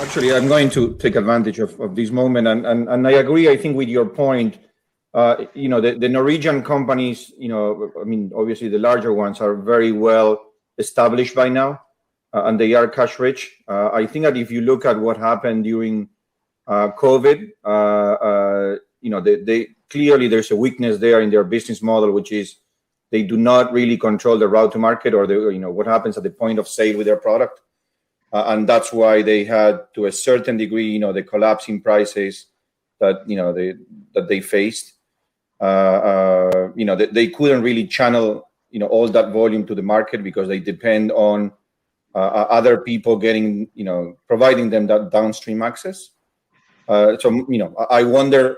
Actually, I'm going to take advantage of this moment, and I agree. I think with your point. The Norwegian companies, obviously the larger ones are very well established by now, and they are cash rich. I think that if you look at what happened during COVID, they clearly there's a weakness there in their business model, which is they do not really control the route to market or what happens at the point of sale with their product, and that's why they had, to a certain degree, the collapse in prices that they faced. They couldn't really channel all that volume to the market because they depend on other people getting providing them that downstream access. I wonder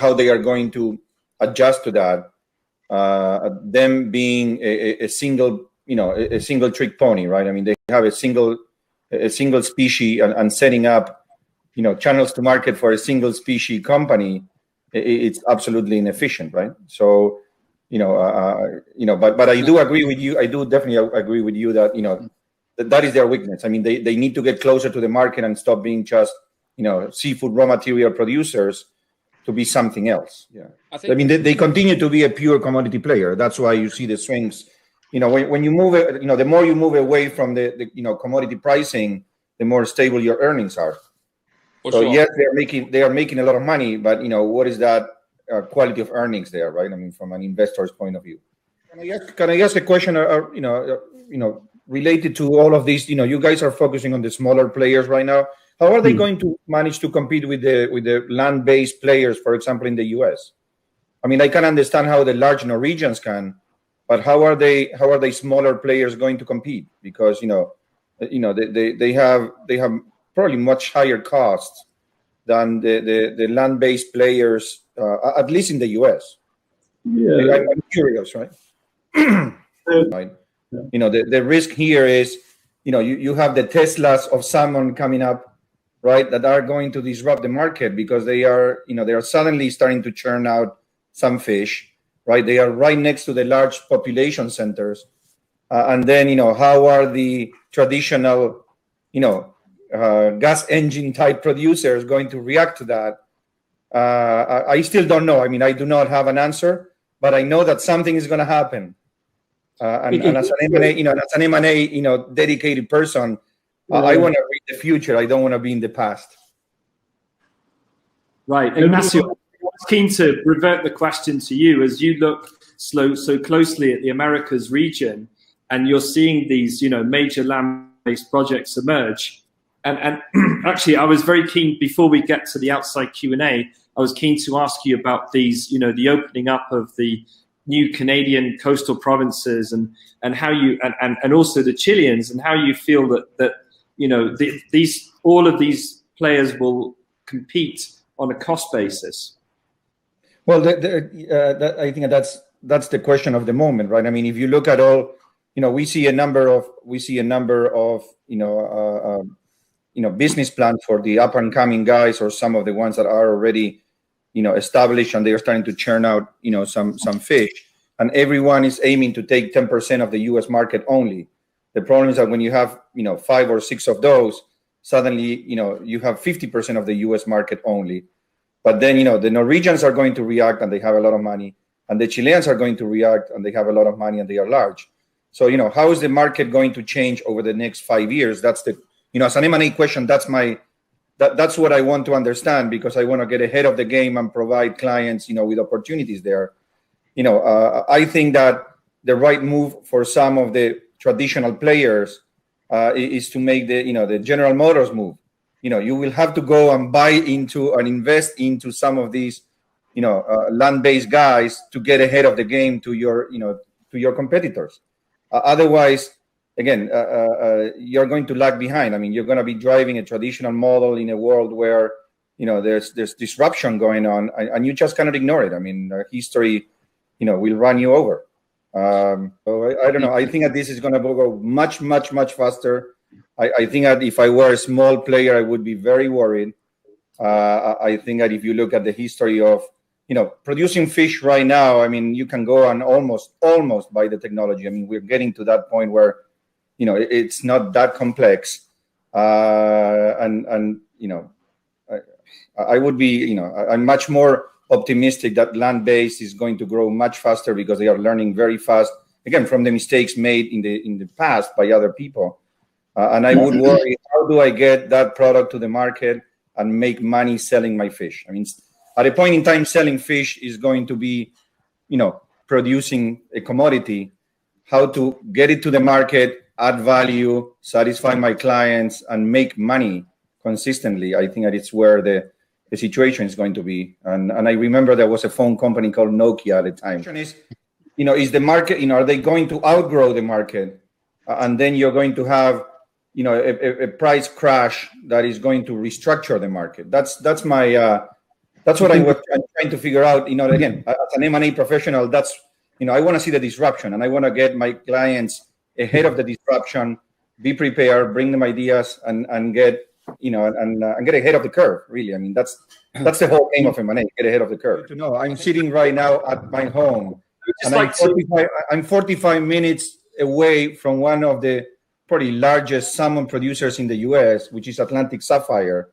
how they are going to adjust to that. Them being a single trick pony, right? I mean, they have a single species and setting up channels to market for a single species company. It's absolutely inefficient, right? So, but I do agree with you. I do definitely agree with you that that is their weakness. I mean, they need to get closer to the market and stop being just seafood raw material producers to be something else. Yeah, I mean, they continue to be a pure commodity player. That's why you see the swings. When you move it, the more you move away from the commodity pricing, the more stable your earnings are. So yes, they are making a lot of money, but what is that quality of earnings there, right? I mean, from an investor's point of view. Can I ask a question? Related to all of these, you guys are focusing on the smaller players right now. How are they going to manage to compete with the land-based players, for example, in the U.S.? I mean, I can understand how the large Norwegians can, but how are they smaller players going to compete? Because they have probably much higher costs than the land-based players, at least in the U.S. Yeah, I'm curious, right? Right. The risk here is, you have the Teslas of salmon coming up, right, that are going to disrupt the market because they are suddenly starting to churn out some fish, right? They are right next to the large population centers, and then how are the traditional, gas engine type producers going to react to that? I still don't know. I mean, I do not have an answer, but I know that something is going to happen. And as an M&A, dedicated person, I want to read the future. I don't want to be in the past. Right, Ignacio, I was keen to revert the question to you as you look so closely at the Americas region, and you're seeing these, major land-based projects emerge. And actually, I was very keen, before we get to the outside Q&A, I was keen to ask you about these, the opening up of the new Canadian coastal provinces and how you, and also the Chileans, and how you feel that all of these players will compete on a cost basis. Well, I think that's the question of the moment, right? I mean, if you look at all, we see a number of business plans for the up and coming guys, or some of the ones that are already established, and they are starting to churn out some fish, and everyone is aiming to take 10% of the U.S. market only. The problem is that when you have 5 or 6 of those, suddenly you have 50% of the U.S. market only. But then the Norwegians are going to react, and they have a lot of money, and the Chileans are going to react, and they have a lot of money, and they are large. So how is the market going to change over the next 5 years? That's the as an M&A question, that's what I want to understand, because I want to get ahead of the game and provide clients with opportunities there. I think that the right move for some of the traditional players is to make the General Motors move. You will have to go and buy into and invest into some of these land-based guys to get ahead of the game to your competitors. Otherwise, again, you're going to lag behind. I mean, you're going to be driving a traditional model in a world where there's disruption going on, and you just cannot ignore it. I mean, history will run you over. So I don't know. I think that this is going to go much, much, much faster. I think that if I were a small player, I would be very worried. I think that if you look at the history of producing fish right now, I mean, you can go and almost buy the technology. I mean, we're getting to that point where it's not that complex. and I would be, I'm much more optimistic that land-based is going to grow much faster because they are learning very fast, again, from the mistakes made in the past by other people. And I would worry, how do I get that product to the market and make money selling my fish? I mean, at a point in time, selling fish is going to be, producing a commodity. How to get it to the market, add value, satisfy my clients, and make money consistently. I think that it's where the situation is going to be. And I remember there was a phone company called Nokia at the time. Is the market, are they going to outgrow the market? And then you're going to have, a price crash that is going to restructure the market. That's what I'm trying to figure out. Again, as an M&A professional, that's, I want to see the disruption, and I want to get my clients ahead of the disruption, be prepared, bring them ideas, and get, and get ahead of the curve. Really, I mean, that's the whole aim of M&A: get ahead of the curve. I'm sitting right now at my home, and I'm 45 minutes away from one of the probably largest salmon producers in the U.S., which is Atlantic Sapphire.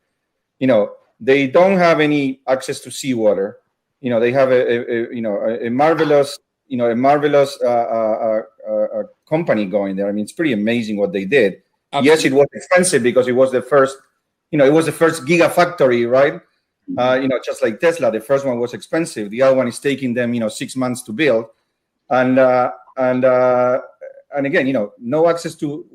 They don't have any access to seawater. They have a marvelous company going there. I mean, it's pretty amazing what they did. Absolutely. Yes, it was expensive because it was the first, it was the first gigafactory, right? Just like Tesla, the first one was expensive. The other one is taking them, 6 months to build, and again, no access to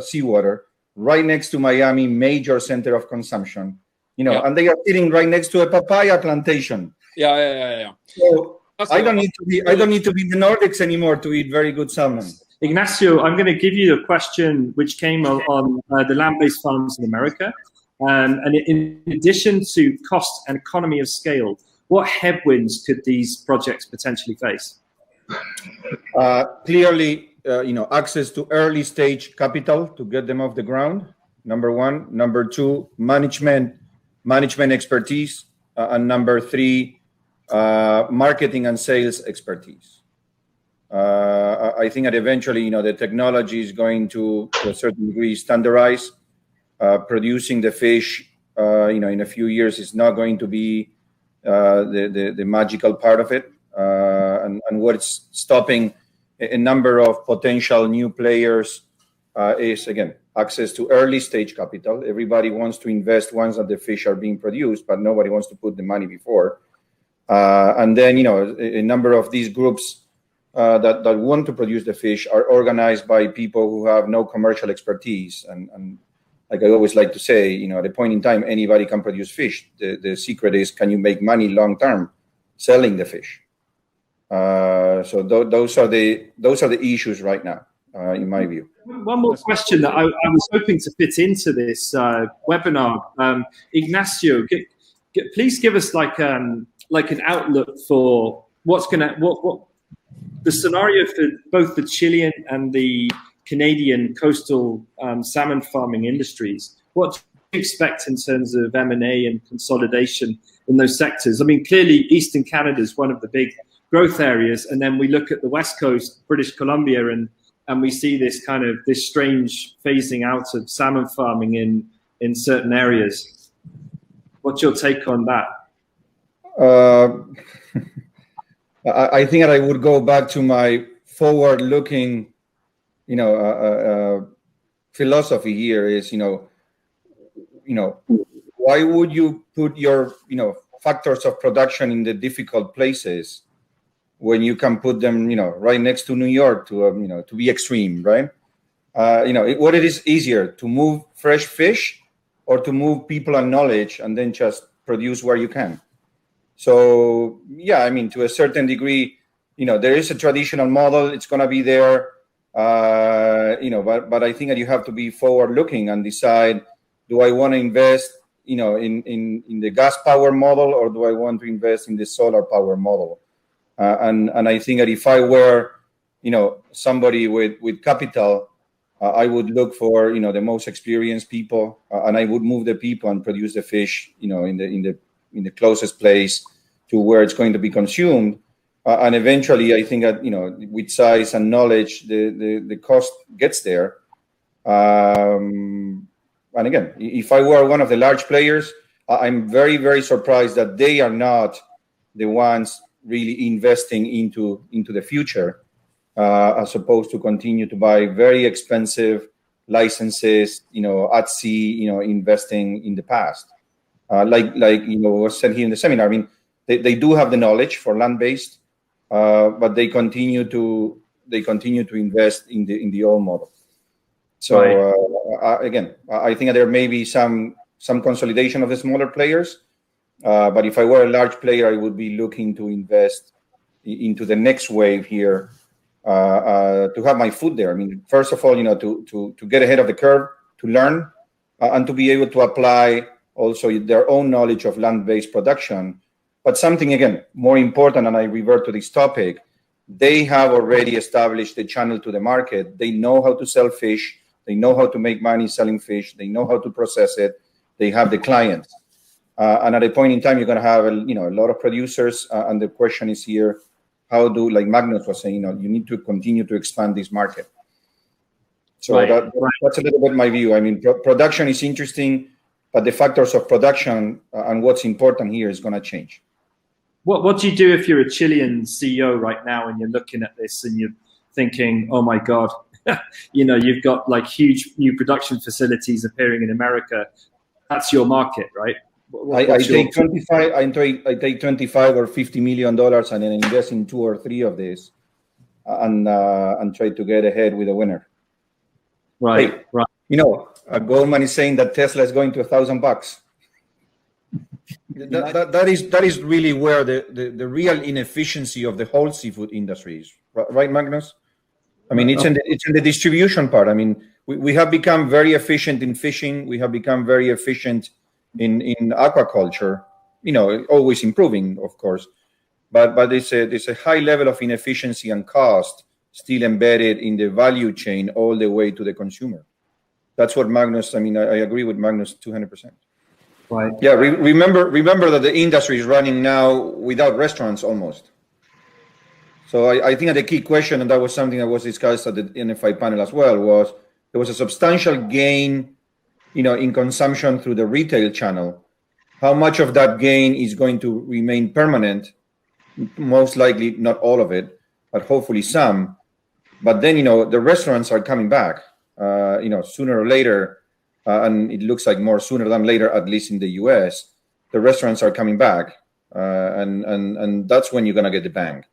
seawater, right next to Miami, major center of consumption. And they are sitting right next to a papaya plantation. Yeah. So I don't need to be in the Nordics anymore to eat very good salmon. Ignacio, I'm going to give you a question which came on the land-based farms in America. And in addition to cost and economy of scale, what headwinds could these projects potentially face? Clearly, access to early stage capital to get them off the ground. Number one. Number two, management expertise. And number three, marketing and sales expertise. I think that eventually, the technology is going to a certain degree, standardize. Producing the fish, in a few years is not going to be the magical part of it. And what's stopping a number of potential new players is, again, access to early stage capital. Everybody wants to invest once that the fish are being produced, but nobody wants to put the money before. And then, a number of these groups that want to produce the fish are organized by people who have no commercial expertise. And like I always like to say, at a point in time, anybody can produce fish. The secret is, can you make money long term selling the fish? So those are the issues right now, in my view. One more question that I was hoping to fit into this webinar. Ignacio, please give us like an outlook for what the scenario for both the Chilean and the Canadian coastal salmon farming industries. What do you expect in terms of M&A and consolidation in those sectors? I mean, clearly Eastern Canada is one of the big growth areas, and then we look at the West Coast, British Columbia, and we see this strange phasing out of salmon farming in certain areas. What's your take on that? I think that I would go back to my forward-looking, philosophy here is, why would you put your, factors of production in the difficult places when you can put them, right next to New York to be extreme, right? What it is easier to move fresh fish or to move people and knowledge and then just produce where you can. So, yeah, I mean, to a certain degree, there is a traditional model. It's going to be there, but I think that you have to be forward-looking and decide, do I want to invest, in the gas power model, or do I want to invest in the solar power model? And I think that if I were, somebody with capital, I would look for, the most experienced people, and I would move the people and produce the fish, in the closest place to where it's going to be consumed. And eventually, I think that, with size and knowledge, the cost gets there. And and again, if I were one of the large players, I'm very, very surprised that they are not the ones really investing into the future, as opposed to continue to buy very expensive licenses, at sea, investing in the past. Like was said here in the seminar. I mean, they do have the knowledge for land-based, but they continue to invest in the old model. So again, I think there may be some consolidation of the smaller players, but if I were a large player, I would be looking to invest into the next wave here, to have my foot there. I mean, first of all, to get ahead of the curve, to learn, and to be able to apply also their own knowledge of land-based production. But something, again, more important, and I revert to this topic, they have already established a channel to the market. They know how to sell fish. They know how to make money selling fish. They know how to process it. They have the clients. And at a point in time, you're going to have a lot of producers. And the question is here, how do, like Magnús was saying, you need to continue to expand this market. So that's a little bit my view. I mean, production is interesting, but the factors of production and what's important here is going to change. What do you do if you're a Chilean CEO right now and you're looking at this and you're thinking, oh my God, you've got like huge new production facilities appearing in America. That's your market, right? I take 25 or $50 million and then invest in 2 or 3 of these, and try to get ahead with a winner. Right. Goldman is saying that Tesla is going to $1,000. That is really where the real inefficiency of the whole seafood industry is, right, Magnús? I mean, it's in the distribution part. I mean, we have become very efficient in fishing. We have become very efficient in aquaculture. Always improving, of course, but there's a high level of inefficiency and cost still embedded in the value chain all the way to the consumer. That's what Magnús. I mean, I agree with Magnús 200%. Right. Yeah. Remember that the industry is running now without restaurants almost. So I think that the key question, and that was something that was discussed at the NFI panel as well, was there was a substantial gain, in consumption through the retail channel. How much of that gain is going to remain permanent? Most likely not all of it, but hopefully some. But then, the restaurants are coming back, sooner or later. And it looks like more sooner than later, at least in the US, the restaurants are coming back, and that's when you're going to get the bang.